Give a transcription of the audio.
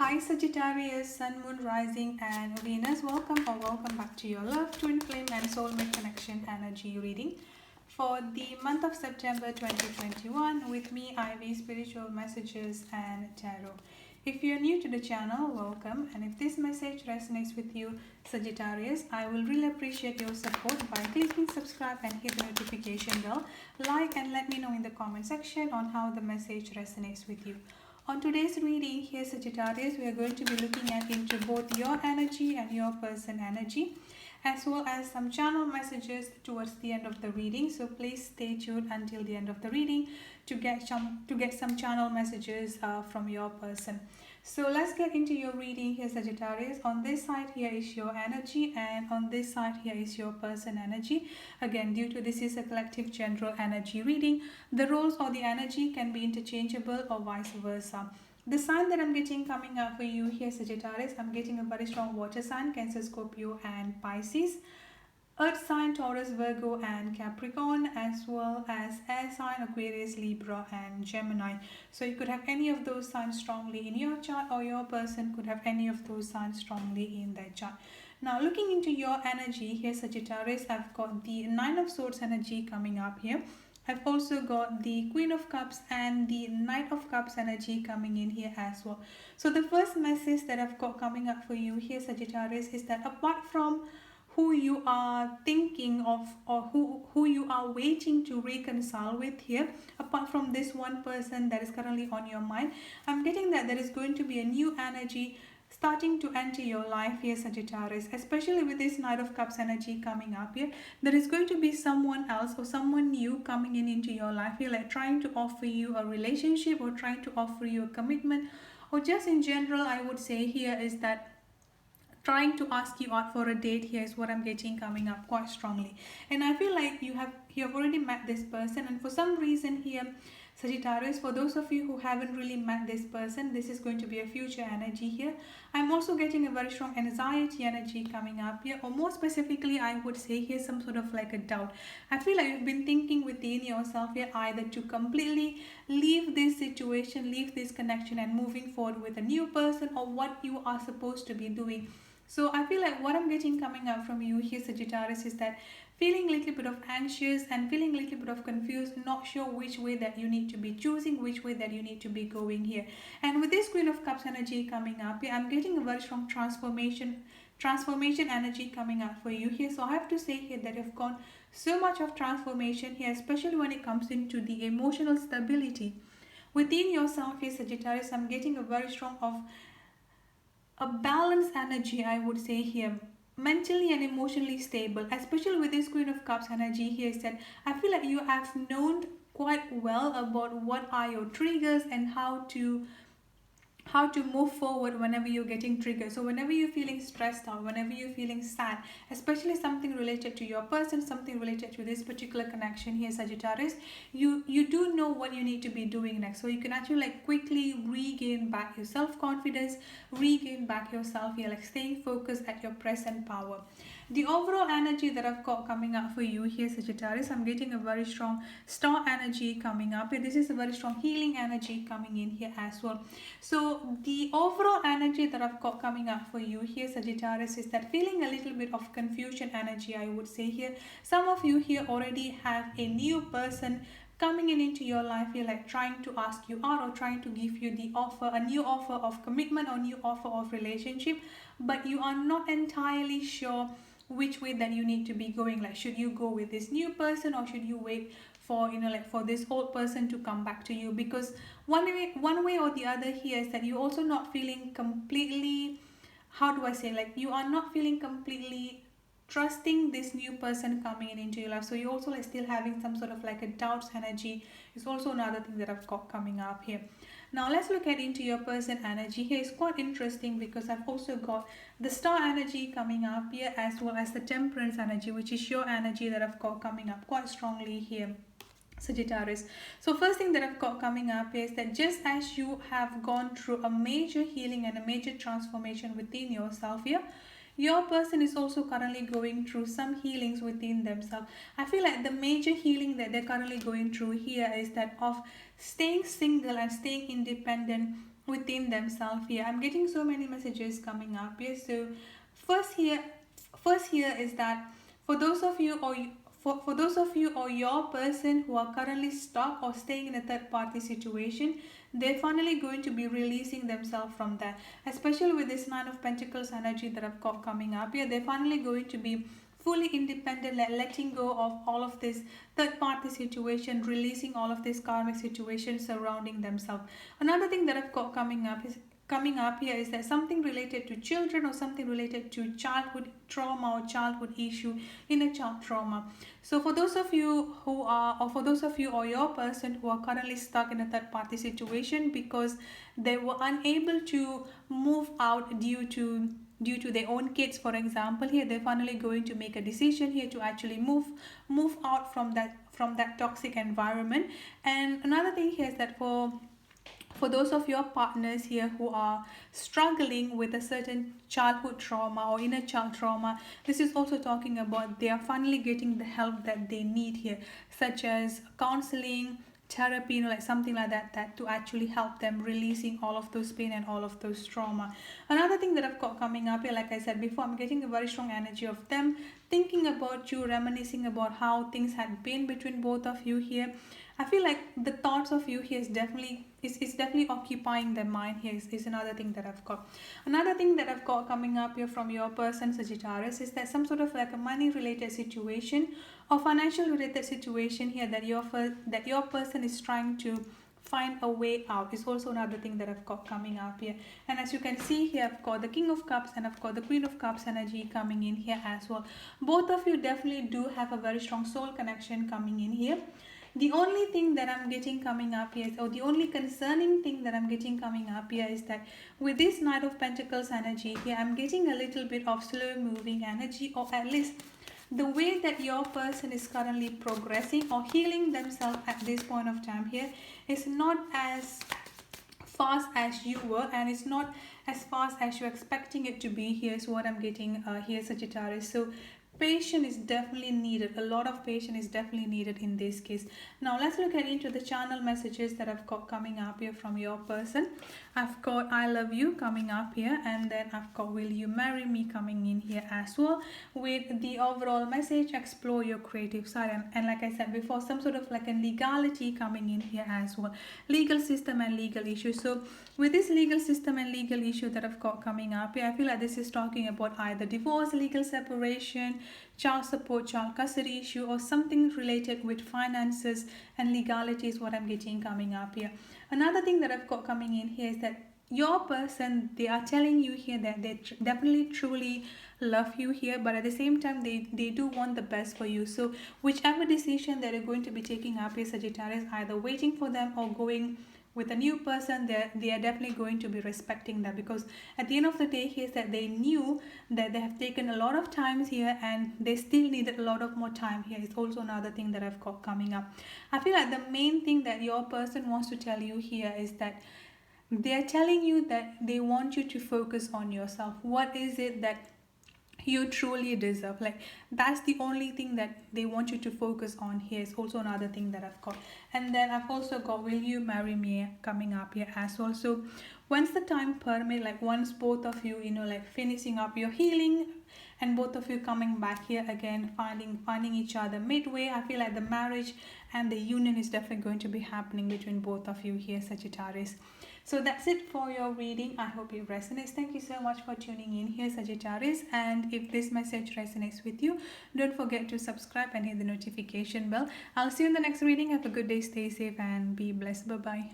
Hi Sagittarius, Sun, Moon, Rising and Venus. Welcome or welcome back to your Love, Twin Flame and Soulmate Connection energy reading for the month of September 2021 with me, Ivy, Spiritual Messages and Tarot. If you're new to the channel, welcome, and if this message resonates with you, Sagittarius, I will really appreciate your support by clicking subscribe and hit the notification bell, like and let me know in the comment section on how the message resonates with you. On today's reading here, Sagittarius, we are going to be looking at into both your energy and your person energy, as well as some channel messages towards the end of the reading. So please stay tuned until the end of the reading to get some channel messages from your person. So let's get into your reading here, Sagittarius. On this side here is your energy, and on this side here is your person energy. Again, due to this is a collective general energy reading, the roles or the energy can be interchangeable or vice versa. The sign that I'm getting coming up for you here, Sagittarius, I'm getting a very strong water sign, Cancer, Scorpio and Pisces. Earth sign, Taurus, Virgo and Capricorn, as well as air sign, Aquarius, Libra and Gemini. So you could have any of those signs strongly in your chart, or your person could have any of those signs strongly in their chart. Now looking into your energy here, Sagittarius, I've got the Nine of Swords energy coming up here. I've also got the Queen of Cups and the Knight of Cups energy coming in here as well. So the first message that I've got coming up for you here, Sagittarius, is that apart from who you are thinking of, or who you are waiting to reconcile with here, apart from this one person that is currently on your mind, I'm getting that there is going to be a new energy starting to enter your life here, Sagittarius, especially with this Knight of Cups energy coming up here. There is going to be someone else or someone new coming into your life here, like trying to offer you a relationship or trying to offer you a commitment, or just in general, I would say here is that trying to ask you out for a date here is what I'm getting coming up quite strongly. And I feel like you have already met this person, and for some reason here, Sagittarius, for those of you who haven't really met this person, this is going to be a future energy here. I'm also getting a very strong anxiety energy coming up here, or more specifically, I would say here some sort of like a doubt. I feel like you've been thinking within yourself here either to completely leave this situation, leave this connection and moving forward with a new person, or what you are supposed to be doing. So I feel like what I'm getting coming out from you here, Sagittarius, is that feeling a little bit of anxious and feeling a little bit of confused, not sure which way that you need to be choosing, which way that you need to be going here. And with this Queen of Cups energy coming up here, I'm getting a very strong transformation energy coming up for you here. So I have to say here that you've gone so much of transformation here, especially when it comes into the emotional stability within yourself here, Sagittarius. I'm getting a very strong of a balanced energy, I would say here, mentally and emotionally stable, especially with this Queen of Cups energy here. Is that I feel like you have known quite well about what are your triggers and how to move forward whenever you're getting triggered. So whenever you're feeling stressed out, whenever you're feeling sad, especially something related to your person, something related to this particular connection here, Sagittarius, you do know what you need to be doing next. So you can actually like quickly regain back your self-confidence, regain back yourself here, like staying focused at your present power. The overall energy that I've got coming up for you here, Sagittarius, I'm getting a very strong star energy coming up here. This is a very strong healing energy coming in here as well. So the overall energy that I've got coming up for you here, Sagittarius, is that feeling a little bit of confusion energy, I would say here. Some of you here already have a new person coming into your life here, like trying to ask you out or trying to give you the offer, a new offer of commitment or new offer of relationship, but you are not entirely sure which way that you need to be going. Like, should you go with this new person or should you wait for, like for this old person to come back to you? Because one way or the other here is that you're also not feeling completely, how do I say, like you are not feeling completely trusting this new person coming into your life. So you're also like still having some sort of like a doubts energy is also another thing that I've got coming up here. Now let's look at into your person energy here. It's quite interesting because I've also got the star energy coming up here, as well as the temperance energy, which is your energy that I've got coming up quite strongly here, Sagittarius. So first thing that I've got coming up is that just as you have gone through a major healing and a major transformation within yourself here, your person is also currently going through some healings within themselves. I feel like the major healing that they're currently going through here is that of staying single and staying independent within themselves here. I'm getting so many messages coming up here. So first here first here is that for those of you for those of you or your person who are currently stuck or staying in a third party situation, they're finally going to be releasing themselves from that, especially with this Nine of Pentacles energy that I've got coming up here. They're finally going to be fully independent, letting go of all of this third party situation, releasing all of this karmic situation surrounding themselves. Another thing that I've got coming up here is that something related to children or something related to childhood trauma or childhood issue, inner child trauma. So for those of you who are, or for those of you or your person who are currently stuck in a third party situation because they were unable to move out due to their own kids, for example, here they're finally going to make a decision here to actually move out from that toxic environment. And another thing here is that for those of your partners here who are struggling with a certain childhood trauma or inner child trauma, this is also talking about they are finally getting the help that they need here, such as counseling, therapy, like something like that to actually help them releasing all of those pain and all of those trauma. Another thing that I've got coming up here, like I said before, I'm getting a very strong energy of them thinking about you, reminiscing about how things had been between both of you here. I feel like the thoughts of you here is definitely occupying their mind here is another thing that I've got. Another thing that I've got coming up here from your person, Sagittarius, is that some sort of like a money related situation or financial related situation here that your person is trying to find a way out is also another thing that I've got coming up here. And as you can see here, I've got the King of Cups and I've got the Queen of Cups energy coming in here as well. Both of you definitely do have a very strong soul connection coming in here. The only thing that I'm getting coming up here, or the only concerning thing that I'm getting coming up here, is that with this Knight of Pentacles energy here, I'm getting a little bit of slow moving energy, or at least the way that your person is currently progressing or healing themselves at this point of time here is not as fast as you were, and it's not as fast as you're expecting it to be. Here's what I'm getting here, Sagittarius. So patience is definitely needed. A lot of patience is definitely needed in this case. Now let's look at into the channel messages that I've got coming up here from your person. I've got I love you coming up here, and then I've got will you marry me coming in here as well, with the overall message explore your creative side. And like I said before, some sort of like a legality coming in here as well, legal system and legal issues. So with this legal system and legal issue that I've got coming up here, I feel like this is talking about either divorce, legal separation, child support, child custody issue, or something related with finances and legality is what I'm getting coming up here. Another thing that I've got coming in here is that your person, they are telling you here that they definitely truly love you here, but at the same time they do want the best for you. So whichever decision that you're going to be taking up here, Sagittarius, either waiting for them or going with a new person, they are definitely going to be respecting that, because at the end of the day here is that they knew that they have taken a lot of times here and they still needed a lot of more time here. It's also another thing that I've got coming up. I feel like the main thing that your person wants to tell you here is that they're telling you that they want you to focus on yourself. What is it that you truly deserve? Like, that's the only thing that they want you to focus on here. Is also another thing that I've got. And then I've also got will you marry me coming up here as well. So once the time permit, like once both of you, like finishing up your healing and both of you coming back here again, finding each other midway, I feel like the marriage and the union is definitely going to be happening between both of you here, Sagittarius. So that's it for your reading. I hope it resonates. Thank you so much for tuning in here, Sagittarius. And if this message resonates with you, don't forget to subscribe and hit the notification bell. I'll see you in the next reading. Have a good day, stay safe and be blessed. Bye bye.